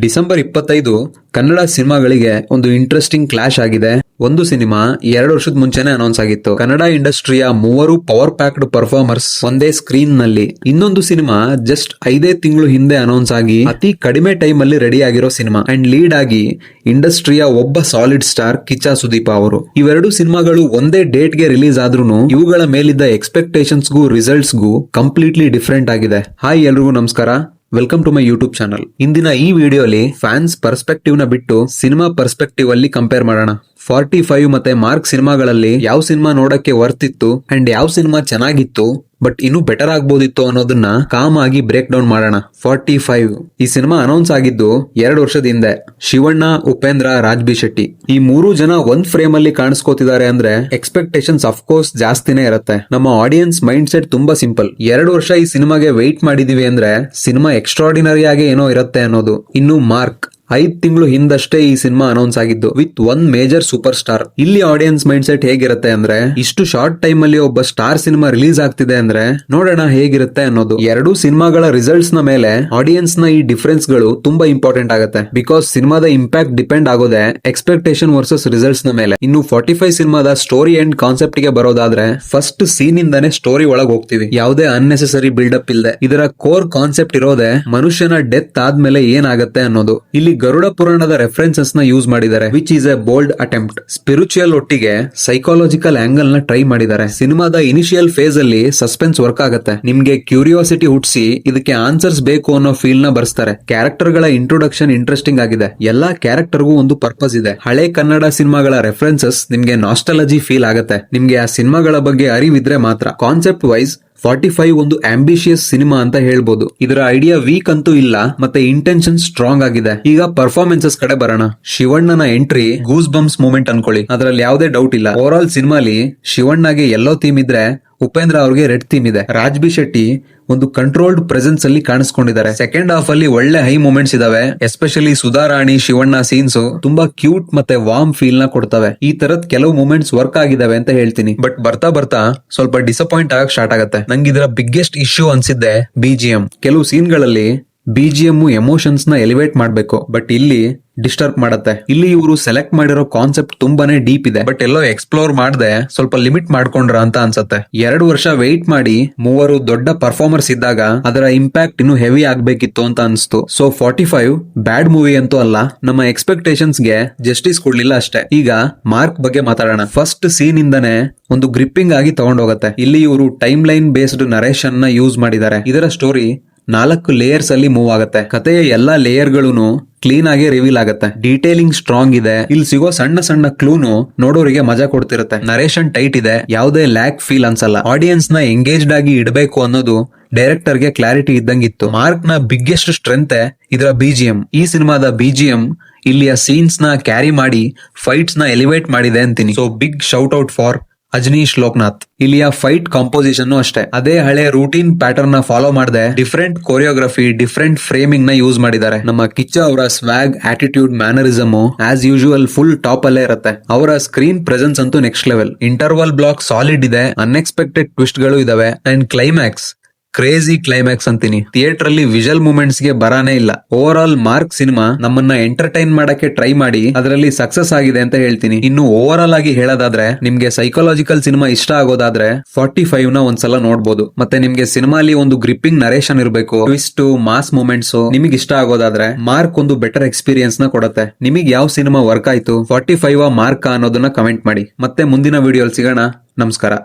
December 25 Kannada ಸಿನಿಮಾಗಳಿಗೆ ಒಂದು interesting clash ಆಗಿದೆ. ಒಂದು ಸಿನಿಮಾ 2 ವರ್ಷದ ಮುಂಚೆನೆ ಅನೌನ್ಸ್ ಆಗಿತ್ತು. ಕನ್ನಡ ಇಂಡಸ್ಟ್ರಿಯ 3 ಪವರ್ ಪ್ಯಾಕ್ಡ್ ಪರ್ಫಾರ್ಮರ್ಸ್ ಒಂದೇ ಸ್ಕ್ರೀನ್ ನಲ್ಲಿ. ಇನ್ನೊಂದು ಸಿನಿಮಾ ಜಸ್ಟ್ 5 ತಿಂಗಳು ಹಿಂದೆ ಅನೌನ್ಸ್ ಆಗಿ ಅತಿ ಕಡಿಮೆ ಟೈಮ್ ಅಲ್ಲಿ ರೆಡಿ ಆಗಿರೋ ಸಿನಿಮಾ. ಅಂಡ್ ಲೀಡ್ ಆಗಿ ಇಂಡಸ್ಟ್ರಿಯ ಒಬ್ಬ ಸಾಲಿಡ್ ಸ್ಟಾರ್ ಕಿಚ್ಚ ಸುದೀಪ ಅವರು. ಇವೆರಡು ಸಿನಿಮಾಗಳು ಒಂದೇ ಡೇಟ್ ಗೆ ರಿಲೀಸ್ ಆದ್ರೂ ಇವುಗಳ ಮೇಲಿದ್ದ ಎಕ್ಸ್ಪೆಕ್ಟೇಷನ್ಸ್ ಗೂ ರಿಸಲ್ಟ್ಸ್ ಗೂ ಕಂಪ್ಲೀಟ್ಲಿ ಡಿಫರೆಂಟ್ ಆಗಿದೆ. ಹಾಯ್ ಎಲ್ರಿಗೂ ನಮಸ್ಕಾರ, welcome to my YouTube channel. ಇಂದಿನ ಈ ವಿಡಿಯೋಲಿ ಫ್ಯಾನ್ಸ್ ಪರ್ಸ್ಪೆಕ್ಟಿವ್ ನ ಬಿಟ್ಟು ಸಿನಿಮಾ ಪರ್ಸ್ಪೆಕ್ಟಿವ್ ಅಲ್ಲಿ ಕಂಪೇರ್ ಮಾಡೋಣ. 45 ಮತ್ತೆ ಮಾರ್ಕ್ ಸಿನಿಮಾಗಳಲ್ಲಿ ಯಾವ ಸಿನಿಮಾ ನೋಡಕ್ಕೆ ವರ್ತ್ ಇತ್ತು ಅಂಡ್ ಯಾವ ಸಿನಿಮಾ ಚೆನ್ನಾಗಿತ್ತು ಬಟ್ ಇನ್ನೂ ಬೆಟರ್ ಆಗ್ಬೋದಿತ್ತು ಅನ್ನೋದನ್ನ ಕಾಮ್ ಆಗಿ ಬ್ರೇಕ್ ಡೌನ್ ಮಾಡೋಣ. 45 ಈ ಸಿನಿಮಾ ಅನೌನ್ಸ್ ಆಗಿದ್ದು 2 ವರ್ಷದ ಹಿಂದೆ. ಶಿವಣ್ಣ, ಉಪೇಂದ್ರ, ರಾಜ್ ಬಿ ಶೆಟ್ಟಿ ಈ 3 ಜನ ಒಂದ್ ಫ್ರೇಮ್ ಅಲ್ಲಿ ಕಾಣಿಸ್ಕೋತಿದ್ದಾರೆ ಅಂದ್ರೆ ಎಕ್ಸ್ಪೆಕ್ಟೇಷನ್ಸ್ ಅಫ್ ಕೋರ್ಸ್ ಜಾಸ್ತಿನೇ ಇರುತ್ತೆ. ನಮ್ಮ ಆಡಿಯನ್ಸ್ ಮೈಂಡ್ ಸೆಟ್ ತುಂಬಾ ಸಿಂಪಲ್. 2 ವರ್ಷ ಈ ಸಿನಿಮಾಗೆ ವೆಯ್ಟ್ ಮಾಡಿದೀವಿ ಅಂದ್ರೆ ಸಿನಿಮಾ ಎಕ್ಸ್ಟ್ರಾರ್ಡಿನರಿ ಆಗಿ ಏನೋ ಇರುತ್ತೆ ಅನ್ನೋದು. ಇನ್ನು ಮಾರ್ಕ್ 5 ತಿಂಗಳು ಹಿಂದಷ್ಟೇ ಈ ಸಿನಿಮಾ ಅನೌನ್ಸ್ ಆಗಿದ್ದು with one major super star. ಇಲ್ಲಿ ಆಡಿಯನ್ಸ್ ಮೈಂಡ್ ಸೆಟ್ ಹೇಗಿರುತ್ತೆ ಅಂದ್ರೆ ಇಷ್ಟು ಶಾರ್ಟ್ ಟೈಮ್ ಅಲ್ಲಿ ಒಬ್ಬ ಸ್ಟಾರ್ ಸಿನಿಮಾ ರಿಲೀಸ್ ಆಗ್ತಿದೆ ಅಂದ್ರೆ ನೋಡೋಣ ಹೇಗಿರುತ್ತೆ ಅನ್ನೋದು. 2 ಸಿನಿಮಾಗಳ ರಿಸಲ್ಟ್ಸ್ ನ ಮೇಲೆ ಆಡಿಯನ್ಸ್ ನ ಈ ಡಿಫರೆನ್ಸ್ ಗಳು ತುಂಬಾ ಇಂಪಾರ್ಟೆಂಟ್ ಆಗುತ್ತೆ. ಬಿಕಾಸ್ ಸಿನಿಮಾದ ಇಂಪ್ಯಾಕ್ಟ್ ಡಿಪೆಂಡ್ ಆಗೋದೆ ಎಕ್ಸ್ಪೆಕ್ಟೇಷನ್ ವರ್ಸಸ್ ರಿಸಲ್ಟ್ಸ್ ನ ಮೇಲೆ. ಇನ್ನು 45 ಸಿನಿಮಾದ ಸ್ಟೋರಿ ಅಂಡ್ ಕಾನ್ಸೆಪ್ಟ್ ಗೆ ಬರೋದಾದ್ರೆ ಫಸ್ಟ್ ಸೀನ್ ಇಂದಾನೆ ಸ್ಟೋರಿ ಒಳಗೆ ಹೋಗ್ತೀವಿ. ಯಾವುದೇ ಅನ್ನೆಸೆಸರಿ ಬಿಲ್ಡಪ್ ಇಲ್ಲದೆ. ಇದರ ಕೋರ್ ಕಾನ್ಸೆಪ್ಟ್ ಇರೋದೆ ಮನುಷ್ಯನ ಡೆತ್ ಆದ್ಮೇಲೆ ಏನಾಗುತ್ತೆ ಅನ್ನೋದು. ಇಲ್ಲಿ ಗರುಡ ಪುರಾಣದ ರೆಫರೆನ್ಸಸ್ ನ ಯೂಸ್ ಮಾಡಿದ್ದಾರೆ, which is A bold attempt. Spiritual ಒಟ್ಟಿಗೆ ಸೈಕಾಲಜಿಕಲ್ ಆಂಗಲ್ ನ ಟ್ರೈ ಮಾಡಿದ್ದಾರೆ. ಸಿನಿಮಾದ ಇನಿಷಿಯಲ್ ಫೇಸ್ ಅಲ್ಲಿ ಸಸ್ಪೆನ್ಸ್ ವರ್ಕ್ ಆಗುತ್ತೆ. ನಿಮ್ಗೆ ಕ್ಯೂರಿಯಾಸಿಟಿ ಹುಟ್ಟಿಸಿ ಇದಕ್ಕೆ ಆನ್ಸರ್ಸ್ ಬೇಕು ಅನ್ನೋ ಫೀಲ್ ನ ಬರ್ಸ್ತಾರೆ. ಕ್ಯಾರೆಕ್ಟರ್ ಗಳ ಇಂಟ್ರೊಡಕ್ಷನ್ ಇಂಟ್ರೆಸ್ಟಿಂಗ್ ಆಗಿದೆ. ಎಲ್ಲಾ ಕ್ಯಾರೆಕ್ಟರ್ಗೂ ಒಂದು ಪರ್ಪಸ್ ಇದೆ. ಹಳೆ ಕನ್ನಡ ಸಿನಿಮಾಗಳ ರೆಫರೆನ್ಸಸ್ ನಿಮ್ಗೆ ನಾಸ್ಟಾಲಜಿ ಫೀಲ್ ಆಗುತ್ತೆ. ನಿಮ್ಗೆ ಆ ಸಿನಿಮಾಗಳ ಬಗ್ಗೆ ಅರಿವಿದ್ರೆ ಮಾತ್ರ. ಕಾನ್ಸೆಪ್ಟ್ ವೈಸ್ 45 ಒಂದು ಆಂಬಿಷಿಯಸ್ ಸಿನಿಮಾ ಅಂತ ಹೇಳ್ಬೋದು. ಇದರ ಐಡಿಯಾ ವೀಕ್ ಅಂತೂ ಇಲ್ಲ ಮತ್ತೆ ಇಂಟೆನ್ಷನ್ ಸ್ಟ್ರಾಂಗ್ ಆಗಿದೆ. ಈಗ ಪರ್ಫಾರ್ಮೆನ್ಸಸ್ ಕಡೆ ಬರೋಣ. ಶಿವಣ್ಣನ ಎಂಟ್ರಿ ಗೂಸ್ ಬಂಪ್ಸ್ ಮೂಮೆಂಟ್ ಅನ್ಕೊಳ್ಳಿ, ಅದರಲ್ಲಿ ಯಾವುದೇ ಡೌಟ್ ಇಲ್ಲ. ಓವರ್ ಆಲ್ ಸಿನಿಮಾಲಿ ಶಿವಣ್ಣಗೆ ಯೆಲ್ಲೋ ಥೀಮ್ ಇದ್ರೆ ಉಪೇಂದ್ರ ಅವ್ರಿಗೆ ರೆಡ್ ಥೀಮ್ ಇದೆ. ರಾಜ್ ಬಿ ಶೆಟ್ಟಿ ಒಂದು ಕಂಟ್ರೋಲ್ಡ್ ಪ್ರೆಸೆನ್ಸ್ ಅಲ್ಲಿ ಕಾಣಿಸ್ಕೊಂಡಿದ್ದಾರೆ. ಸೆಕೆಂಡ್ ಹಾಫ್ ಅಲ್ಲಿ ಒಳ್ಳೆ ಹೈ ಮೂಮೆಂಟ್ಸ್ ಇದಾವೆ. ಎಸ್ಪೆಷಲಿ ಸುಧಾರಾಣಿ ಶಿವಣ್ಣ ಸೀನ್ಸ್ ತುಂಬಾ ಕ್ಯೂಟ್ ಮತ್ತೆ ವಾರ್ಮ್ ಫೀಲ್ ನ ಕೊಡ್ತವೆ. ಈ ತರದ್ ಕೆಲವು ಮೂಮೆಂಟ್ಸ್ ವರ್ಕ್ ಆಗಿದಾವೆ ಅಂತ ಹೇಳ್ತೀನಿ. ಬಟ್ ಬರ್ತಾ ಬರ್ತಾ ಸ್ವಲ್ಪ ಡಿಸಪಾಯಿಂಟ್ ಆಗಕ್ ಸ್ಟಾರ್ಟ್ ಆಗುತ್ತೆ. ನಂಗೆ ಇದರ ಬಿಗ್ಗೆಸ್ಟ್ ಇಶ್ಯೂ ಅನ್ಸಿದ್ದೆ BGM. ಕೆಲವು ಸೀನ್ ಗಳಲ್ಲಿ BGM ಎಮೋಷನ್ಸ್ ನ ಎಲಿವೇಟ್ ಮಾಡ್ಬೇಕು, ಬಟ್ ಇಲ್ಲಿ ಡಿಸ್ಟರ್ಬ್ ಮಾಡತ್ತೆ. ಇಲ್ಲಿ ಇವರು ಸೆಲೆಕ್ಟ್ ಮಾಡಿರೋ ಕಾನ್ಸೆಪ್ಟ್ ತುಂಬಾನೇ ಡೀಪ್ ಇದೆ, ಬಟ್ ಎಲ್ಲೋ ಎಕ್ಸ್ಪ್ಲೋರ್ ಮಾಡದೆ ಸ್ವಲ್ಪ ಲಿಮಿಟ್ ಮಾಡ್ಕೊಂಡ್ರ ಅಂತ ಅನ್ಸತ್ತೆ. 2 ವರ್ಷ ವೆಯ್ಟ್ ಮಾಡಿ 3 ದೊಡ್ಡ ಪರ್ಫಾರ್ಮರ್ಸ್ ಇದ್ದಾಗ ಅದರ ಇಂಪ್ಯಾಕ್ಟ್ ಇನ್ನು ಹೆವಿ ಆಗ್ಬೇಕಿತ್ತು ಅಂತ ಅನ್ಸ್ತು. ಸೊ 45 ಬ್ಯಾಡ್ ಮೂವಿ ಅಂತೂ ಅಲ್ಲ, ನಮ್ಮ ಎಕ್ಸ್ಪೆಕ್ಟೇಷನ್ಸ್ ಗೆ ಜಸ್ಟಿಸ್ ಕೊಡ್ಲಿಲ್ಲ ಅಷ್ಟೇ. ಈಗ ಮಾರ್ಕ್ ಬಗ್ಗೆ ಮಾತಾಡೋಣ. ಫಸ್ಟ್ ಸೀನ್ ಇಂದಾನೆ ಒಂದು ಗ್ರಿಪ್ಪಿಂಗ್ ಆಗಿ ತಗೊಂಡೋಗತ್ತೆ. ಇಲ್ಲಿ ಇವರು ಟೈಮ್ ಲೈನ್ ಬೇಸ್ಡ್ ನರೇಷನ್ ನ ಯೂಸ್ ಮಾಡಿದ್ದಾರೆ. ಇದರ ಸ್ಟೋರಿ 4 ಲೇಯರ್ಸ್ ಅಲ್ಲಿ ಮೂವ್ ಆಗುತ್ತೆ. ಕಥೆಯ ಎಲ್ಲಾ ಲೇಯರ್ ಗಳೂನು ಕ್ಲೀನ್ ಆಗಿ ರಿವೀಲ್ ಆಗುತ್ತೆ. ಡೀಟೇಲಿಂಗ್ ಸ್ಟ್ರಾಂಗ್ ಇದೆ. ಇಲ್ಲಿ ಸಿಗೋ ಸಣ್ಣ ಸಣ್ಣ ಕ್ಲೂನು ನೋಡೋರಿಗೆ ಮಜಾ ಕೊಡ್ತಿರುತ್ತೆ. ನರೇಷನ್ ಟೈಟ್ ಇದೆ, ಯಾವುದೇ ಲ್ಯಾಕ್ ಫೀಲ್ ಅನ್ಸಲ್ಲ. ಆಡಿಯನ್ಸ್ ನ ಎಂಗೇಜ್ಡ್ ಆಗಿ ಇಡಬೇಕು ಅನ್ನೋದು ಡೈರೆಕ್ಟರ್ ಗೆ ಕ್ಲಾರಿಟಿ ಇದ್ದಂಗಿತ್ತು. ಮಾರ್ಕ್ ನ ಬಿಗ್ಗೆಸ್ಟ್ ಸ್ಟ್ರೆಂತ್ ಇದರ BGM. ಈ ಸಿನಿಮಾದ BGM ಇಲ್ಲಿಯ ಸೀನ್ಸ್ ನ ಕ್ಯಾರಿ ಮಾಡಿ ಫೈಟ್ಸ್ ನ ಎಲಿವೇಟ್ ಮಾಡಿದೆ ಅಂತೀನಿ. So big shout out for Ajaneesh Loknath. ಇಲ್ಲಿಯ ಫೈಟ್ ಕಾಂಪೋಸಿಷನ್ ಅಷ್ಟೇ ಅದೇ ಹಳೆ ರೂಟೀನ್ ಪ್ಯಾಟರ್ನ್ ನ ಫಾಲೋ ಮಾಡದೆ ಡಿಫರೆಂಟ್ ಕೊರಿಯೋಗ್ರಫಿ, ಡಿಫರೆಂಟ್ ಫ್ರೇಮಿಂಗ್ ನ ಯೂಸ್ ಮಾಡಿದ್ದಾರೆ. ನಮ್ಮ ಕಿಚ್ಚ ಅವರ swag, attitude, mannerism as usual full top ಅಲ್ಲೇ ಇರುತ್ತೆ. ಅವರ ಸ್ಕ್ರೀನ್ ಪ್ರೆಸೆನ್ಸ್ ಅಂತೂ next level. Interval block solid ಇದೆ, ಅನ್ಎಕ್ಸ್ಪೆಕ್ಟೆಡ್ ಟ್ವಿಸ್ಟ್ ಗಳು ಇದಾವೆ ಅಂಡ್ ಕ್ಲೈಮ್ಯಾಕ್ಸ್ ಕ್ರೇಜಿ ಕ್ಲೈಮ್ಯಾಕ್ಸ್ ಅಂತೀನಿ. ಥಿಯೇಟರ್ ಅಲ್ಲಿ ವಿಜುವಲ್ ಮೂಮೆಂಟ್ಸ್ ಗೆ ಬರಾನೇ ಇಲ್ಲ. ಓವರ್ ಆಲ್ ಮಾರ್ಕ್ ಸಿನಿಮಾ ನಮ್ಮನ್ನ ಎಂಟರ್ಟೈನ್ ಮಾಡಕ್ಕೆ ಟ್ರೈ ಮಾಡಿ ಅದರಲ್ಲಿ ಸಕ್ಸಸ್ ಆಗಿದೆ ಅಂತ ಹೇಳ್ತೀನಿ. ಇನ್ನು ಓವರ್ ಆಲ್ ಆಗಿ ಹೇಳೋದಾದ್ರೆ ನಿಮ್ಗೆ ಸೈಕಾಲಜಿಕಲ್ ಸಿನಿಮಾ ಇಷ್ಟ ಆಗೋದಾದ್ರೆ 45 ನ ಒಂದ್ಸಲ ನೋಡ್ಬೋದು. ಮತ್ತೆ ನಿಮ್ಗೆ ಸಿನಿಮಾಲಿ ಒಂದು ಗ್ರಿಪ್ಪಿಂಗ್ ನರೇಷನ್ ಇರಬೇಕು, ಟ್ವಿಸ್ಟ್, ಮಾಸ್ ಮೂಮೆಂಟ್ಸ್ ನಿಮಗೆ ಇಷ್ಟ ಆಗೋದಾದ್ರೆ ಮಾರ್ಕ್ ಒಂದು ಬೆಟರ್ ಎಕ್ಸ್ಪೀರಿಯನ್ಸ್ ನ ಕೊಡುತ್ತೆ. ನಿಮಗೆ ಯಾವ ಸಿನಿಮಾ ವರ್ಕ್ ಆಯ್ತು, 45 ಮಾರ್ಕ್ ಅನ್ನೋದನ್ನ ಕಮೆಂಟ್ ಮಾಡಿ. ಮತ್ತೆ ಮುಂದಿನ ವಿಡಿಯೋ ಸಿಗೋಣ. ನಮಸ್ಕಾರ.